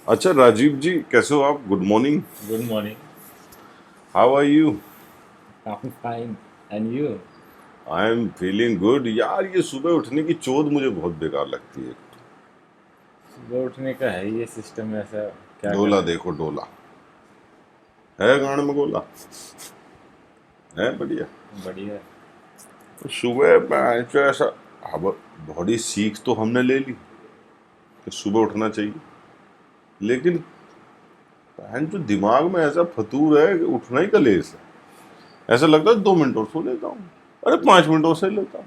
अच्छा राजीव जी, कैसे हो आप? Good morning. Good morning. How are you? I am fine. And you? I am feeling good यार। ये सुबह उठने की चोट मुझे बहुत बेकार लगती है। सुबह उठने का है ये सिस्टम ऐसा। क्या डोला करें। देखो, डोला है गाड़ में गोला। है बढ़िया। बढ़िया। तो सुबह मैं तो ऐसा, अब बॉडी सीख तो हमने ले ली कि सुबह उठना चाहिए, लेकिन बहन जो दिमाग में ऐसा फतूर है कि उठना ही कलेश है। ऐसा लगता है 2 मिनट और सो लेता हूँ, अरे 5 मिनट और सो लेता हूँ,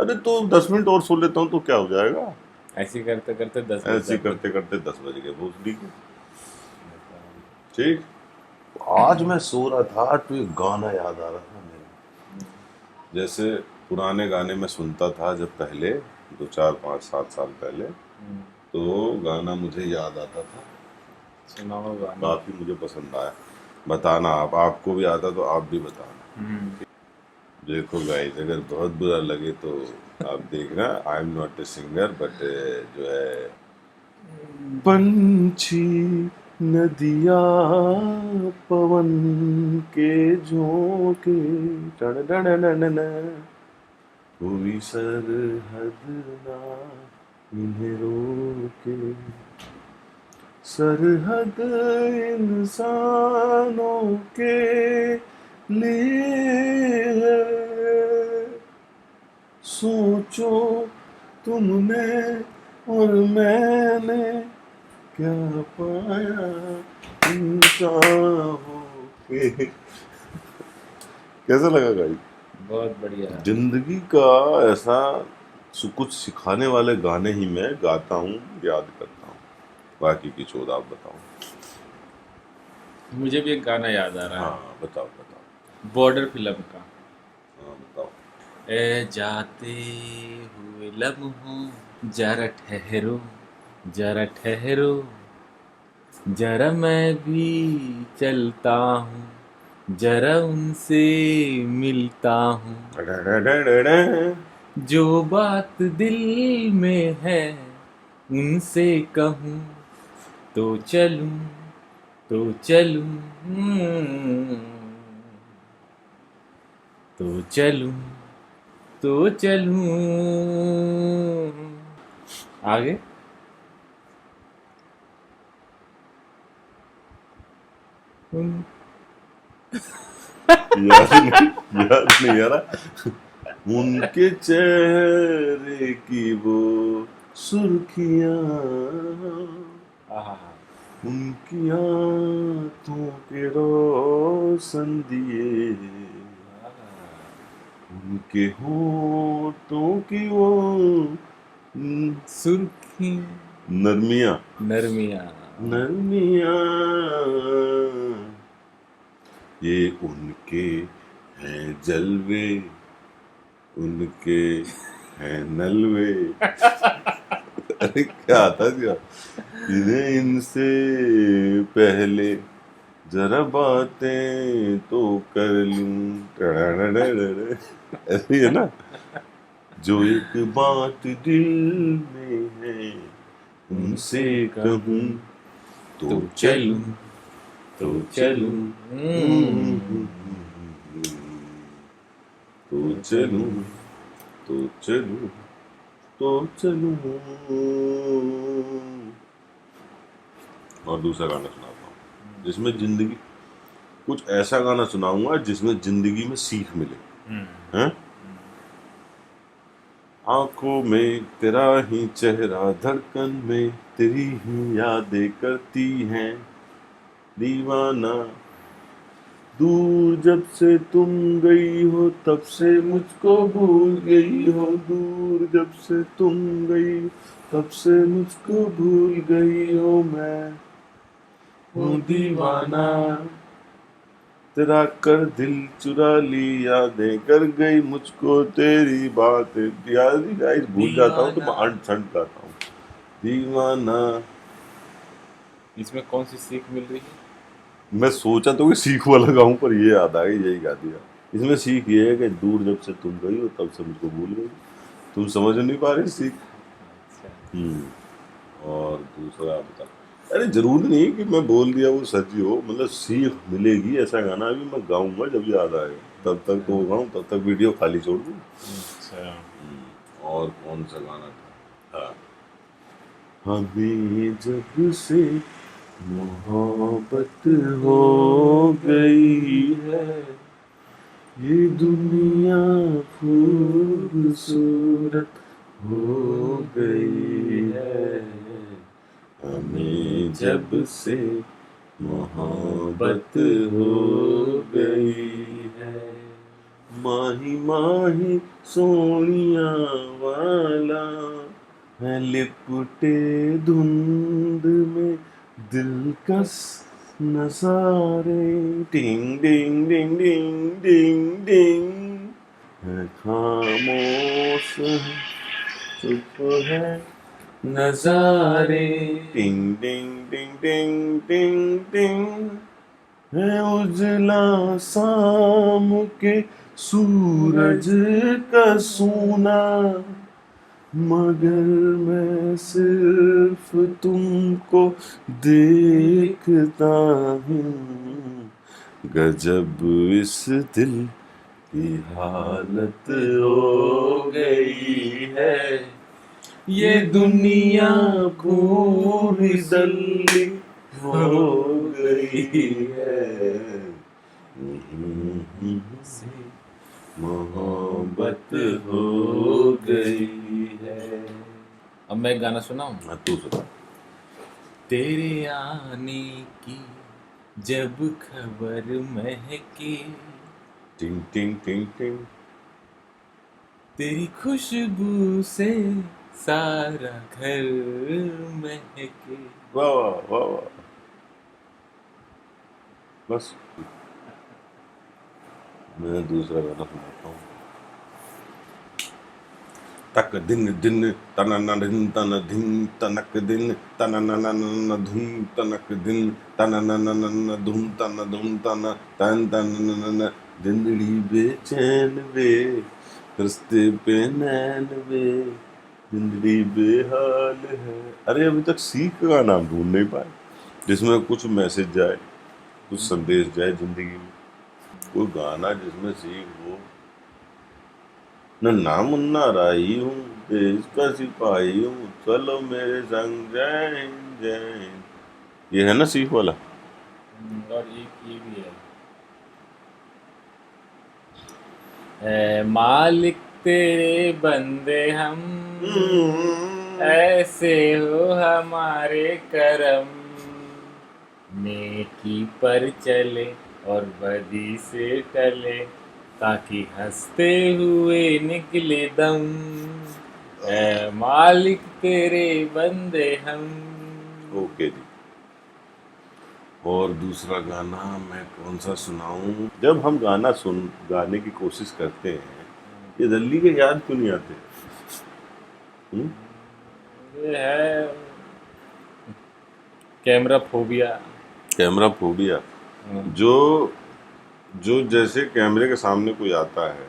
अरे तो 10 मिनट और सो लेता हूँ तो क्या हो जाएगा। ऐसे करते करते 10 बज ऐसे जाते करते थे। करते 10 बज गए भोसडी के। बताओ। ठीक। आज मैं सो रहा था तो एक गाना याद आ रहा था मेरे। जैसे पुराने गाने में सुनता था जब पहले, 2 4 5 7 साल पहले, हम्म, तो गाना मुझे याद आता था। सुनाओ गाना। काफी मुझे पसंद आया। बताना आप, आपको भी आता तो आप भी बताना। हम्म। देखो गाइस, अगर बहुत बुरा लगे तो आप देखना। I am not a singer but जो है, पंछी, नदिया, पवन के झोंके, टन टन टन टन, कोई सरहद ना इन्हें रोके, सरहद इंसानों के लिए है। सोचो तुमने और मैंने क्या पाया इंसान होके। कैसा लगा गाइस? बहुत बढ़िया। जिंदगी का ऐसा कुछ सिखाने वाले गाने ही मैं गाता हूँ, याद करता हूँ। बाकी की चोद आप बताओ। मुझे भी एक गाना याद आ रहा हाँ, है। बताओ बताओ। बॉर्डर फिल्म का। हाँ बताओ। ए जाते हुए लम्हों, जरा ठहरो, जरा ठहरो, जरा मैं भी चलता हूँ, जरा उनसे मिलता हूँ, जो बात दिल में है उनसे कहूँ, तो चलूं, तो चलूं, तो चलूं, तो चलूं। आगे। उन- याद नहीं, याद नहीं आ रहा। उनके चेहरे की वो सुर्खियां, आहा। उनकी आंखों के रोशन दिए, उनके होठों की वो सुर्खी। नरमिया, नरमिया। नरमिया, ये उनके हैं जलवे, उनके हैं नलवे। अरे क्या आता था, इन्हें इनसे पहले जरा बातें तो कर लूं। ऐसे ही है ना। जो एक बात दिल में है उनसे उनसे कहूं, कहूँ, तो तो चलूं, चलूं, तो तो चलूं। चलूं, तो चलूं, तो चलूं, तो चलूं। और दूसरा गाना सुनाता हूँ जिसमें जिंदगी, कुछ ऐसा गाना सुनाऊंगा जिसमें जिंदगी में सीख मिले। हैं? आंखों में तेरा ही चेहरा, धड़कन में तेरी ही यादें करती हैं दीवाना। दूर जब से तुम गई हो तब से मुझको भूल गई हो, दूर जब से तुम गई तब से मुझको भूल गई हो। मैं हूँ दीवाना, तेरा कर दिल चुरा ली, यादें कर गई मुझको तेरी बात। याद ही गाइस भूल जाता हूँ तो दीवाना। मैं अंट शंट गाता हूँ। दीवाना। इसमें कौन सी सीख मिल रही है? मैं सोचा तो कि सीख वाला गाऊं पर ये याद आ गई, यही गा दिया। इसमें सीख ये है कि दूर जब से तुम गई हो तब से मुझको भूल गई। तुम समझ नहीं पा रहे सीख। अच्छा। हम्म। और दूसरा बता। अरे जरूरी नहीं कि मैं बोल दिया वो सच ही हो, मतलब सीख मिलेगी। ऐसा गाना अभी मैं गाऊंगा जब याद आएगा, तब तक तो गाऊं, तब तक वीडियो खाली छोड़ दूं। अच्छा। और कौन सा गाना था? हाँ, हमें जब से मोहब्बत हो गई है, ये दुनिया खूबसूरत हो गई है, हमें जब से मोहब्बत हो गई है, माही माही सोनिया वाला है लिपटे धुंध में दिलकश नजारे, डिंग डिंग डिंग डिंग डिंग डिंग, है खामोश है, चुप है नजारे, टिंग टिंग टिंग टिंग टिंग टिंग, है उजला शाम के सूरज का सोना, मगर मैं सिर्फ तुमको देखता हूँ, गजब इस दिल की हालत हो गई है, ये दुनिया पूरी दल्ली हो गई है, से मोहब्बत हो गई है। अब मैं एक गाना सुनाऊं? हाँ, तू सुना। तेरे आने की जब खबर महके, टिंग टिंग टिंग टिंग, तेरी खुशबू से सारा घर महके। वाह वाह वाह वाह, बस मैं दूसरा गाना सुनाता हूँ। तक दिन दिन तनन दिन तन दिन तनक दिन तनन धुन तनक दिन तनन धुन तन धुन तन तन तन, जिंदड़ी बेचैन वे रस्ते पे नैन वे, जिंदड़ी बेहाल है। अरे अभी तक सीख का नाम ढूंढ नहीं पाए जिसमें कुछ मैसेज जाए, कुछ संदेश जाए जिंदगी में, कोई गाना जिसमें सीख हो। नन्ना मुन्ना राही हूँ, देश का सिपाही हूँ, चलो मेरे संग जय हिंद जय हिंद, ये है ना सीख वाला। और एक ये भी है, मालिक तेरे बंदे हम, ऐसे हो हमारे करम, नेकी पर चले और बदी से टले, ताकि हंसते हुए निकले दम, ऐ मालिक तेरे बंदे हम। ओके जी। और दूसरा गाना मैं कौन सा सुनाऊं? जब हम गाने की कोशिश करते हैं, ये जल्दी के याद क्यों नहीं आते? हम्म? ये है कैमरा फोबिया। Camera phobia. जो जो जैसे कैमरे के सामने कोई आता है,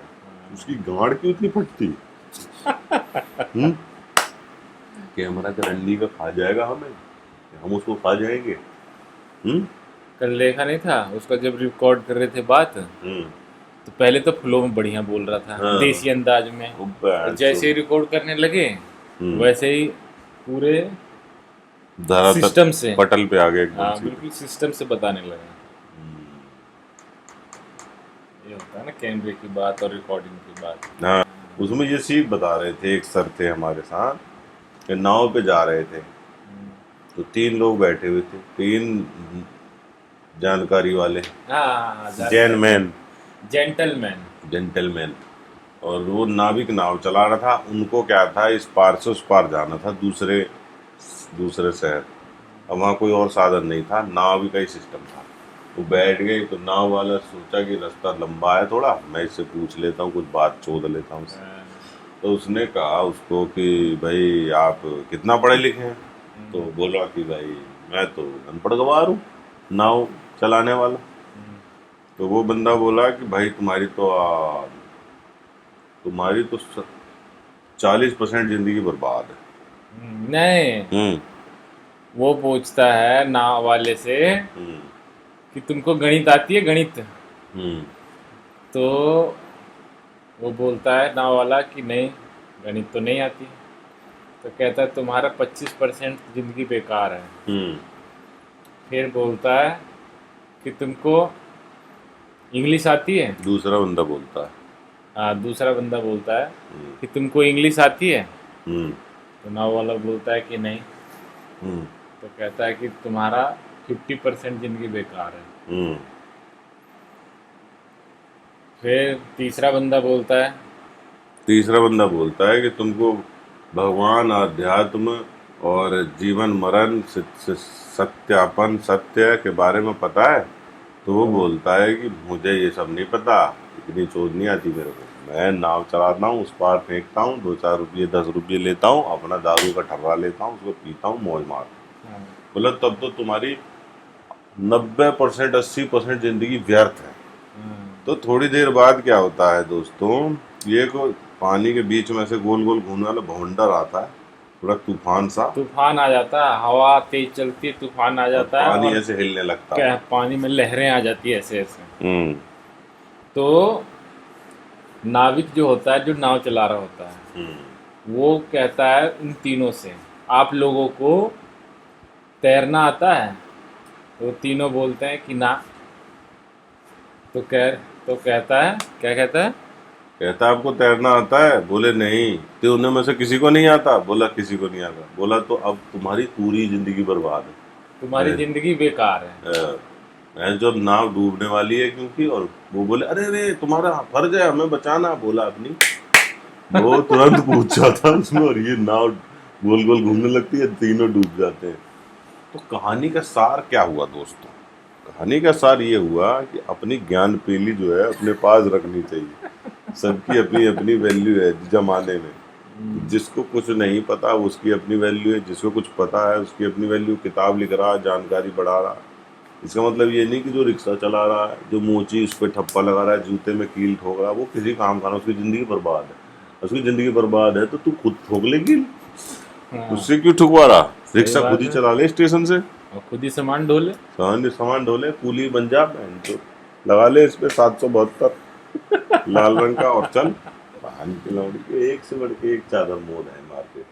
उसकी गांड क्यों इतनी फटती? हम्म? कैमरा करंडी का खा जाएगा हमें, हम उसको खा जाएंगे? कल देखा नहीं था उसका, जब रिकॉर्ड कर रहे थे बात, हम्म। तो पहले तो फ्लो में बढ़िया बोल रहा था, हाँ। देसी अंदाज में, वो और जैसे ही रिकॉर्ड करने लगे वैसे ही पूरे धरातल सिस्टम से, पटल पे आ गए एकदम हाँ सीधे। बिल्कुल सिस्टम से बताने लगा। ये होता है ना कैमरे की बात और रिकॉर्डिंग की बात। हाँ, उसमें ये सीख बता रहे थे, एक सर थे हमारे साथ, कि नाव पे जा रहे थे, तो 3 लोग बैठे हुए थे, 3 जानकारी वाले, हाँ जेंटलमैन। जेंटलमैन, और वो नाविक नाव चला रहा था। उनको क्या था, इस पार से उस पार जाना था, दूसरे शहर। अब वहाँ कोई और साधन नहीं था, नाव का ही सिस्टम था। वो बैठ गए तो नाव वाला सोचा कि रास्ता लंबा है थोड़ा, मैं इससे पूछ लेता हूँ, कुछ बात चोद लेता हूँ उससे। तो उसने कहा उसको कि भाई आप कितना पढ़े लिखे हैं? तो बोला कि भाई मैं तो अनपढ़ गवार हूँ, नाव चलाने वाला। तो वो बंदा बोला कि भाई तुम्हारी तो 40% जिंदगी बर्बाद है। नहीं, हम्म। वो पूछता है नाव वाले से हम्म कि तुमको गणित आती है, गणित? हम्म तो वो बोलता है नाव वाला कि नहीं, गणित तो नहीं आती। तो कहता है तुम्हारा 25% जिंदगी बेकार है। हम्म फिर बोलता है कि तुमको इंग्लिश आती है? दूसरा बंदा बोलता है। हाँ, दूसरा बंदा बोलता है हम्म कि तुमको इंग्लिश आती है? हम्म तो नाव वाला बोलता है कि नहीं। हम्म तो कहता है कि तुम्हारा 50% जिंदगी बेकार है। हम्म फिर तीसरा बंदा बोलता है। तीसरा बंदा बोलता है कि तुमको भगवान, आध्यात्म और जीवन मरण सत्यापन सत्य के बारे में पता है? तो वो तो बोलता है कि मुझे ये सब नहीं पता, इतनी सोच नहीं आती मेरे को। मैं नाव चलाता हूँ, उस पार फेंकता हूँ, 2 4 रुपये 10 रुपये लेता हूँ, अपना दारू का ठर्रा लेता हूँ, उसको पीता हूँ, मौज मार। हाँ, बोला तब तो तुम्हारी 90% 80% जिंदगी व्यर्थ है। हाँ, तो थोड़ी देर बाद क्या होता है दोस्तों, ये को पानी के बीच में से गोल गोल घूमने वाला भवंडर आता है, थोड़ा तूफान सा, तूफान आ जाता है, हवा तेज चलती है, तूफान आ और जाता है पानी और ऐसे हिलने लगता क्या है। पानी में लहरें आ जाती है ऐसे ऐसे। हम्म तो नाविक जो होता है, जो नाव चला रहा होता है, हम्म वो कहता है उन तीनों से, आप लोगों को तैरना आता है? तो तीनों बोलते हैं कि ना। तो कह तो कहता है, क्या कहता है? कहता आपको तैरना आता है? बोले नहीं। तो उनमें से किसी को नहीं आता? बोला किसी को नहीं आता। बोला तो अब तुम्हारी पूरी जिंदगी बर्बाद तुम्हारी है। जिंदगी बेकार है। मैं जब नाव डूबने वाली है क्योंकि, और वो बोले अरे अरे तुम्हारा फर्ज है हमें बचाना। बोला अपनी, वो तुरंत कूद जाता है उसमें, और ये नाव गोल गोल घूमने लगती है, तीनों डूब जाते हैं। तो कहानी का सार क्या हुआ दोस्तों? कहानी का सार ये हुआ कि अपनी ज्ञान पेली जो है अपने पास रखनी चाहिए। सबकी अपनी अपनी वैल्यू है जमाने में। जिसको कुछ नहीं पता उसकी अपनी वैल्यू है, जिसको कुछ पता है उसकी अपनी वैल्यू। किताब लिख रहा, जानकारी बढ़ा रहा, इसका मतलब ये नहीं कि जो रिक्शा चला रहा है, जो मोची उस पर ठप्पा लगा रहा है, जूते में कील ठोक रहा है, वो किसी काम का ना, उसकी ज़िंदगी बर्बाद है। उसकी ज़िंदगी बर्बाद है तो तू खुद ठोक ले कील, हाँ, उससे क्यों ठुकवा रहा? सही रिक्शा खुद बात ही है। चला ले स्टेशन से, और खुद ही सामान ढोले। सामान सामान ढोले, कूली बन जा बहन चो। लगा ले इस पे 772 लाल रंग का, और चल। बहन की लौड़ी के एक से बढ़ के एक चादर मोड़ है मार्केट।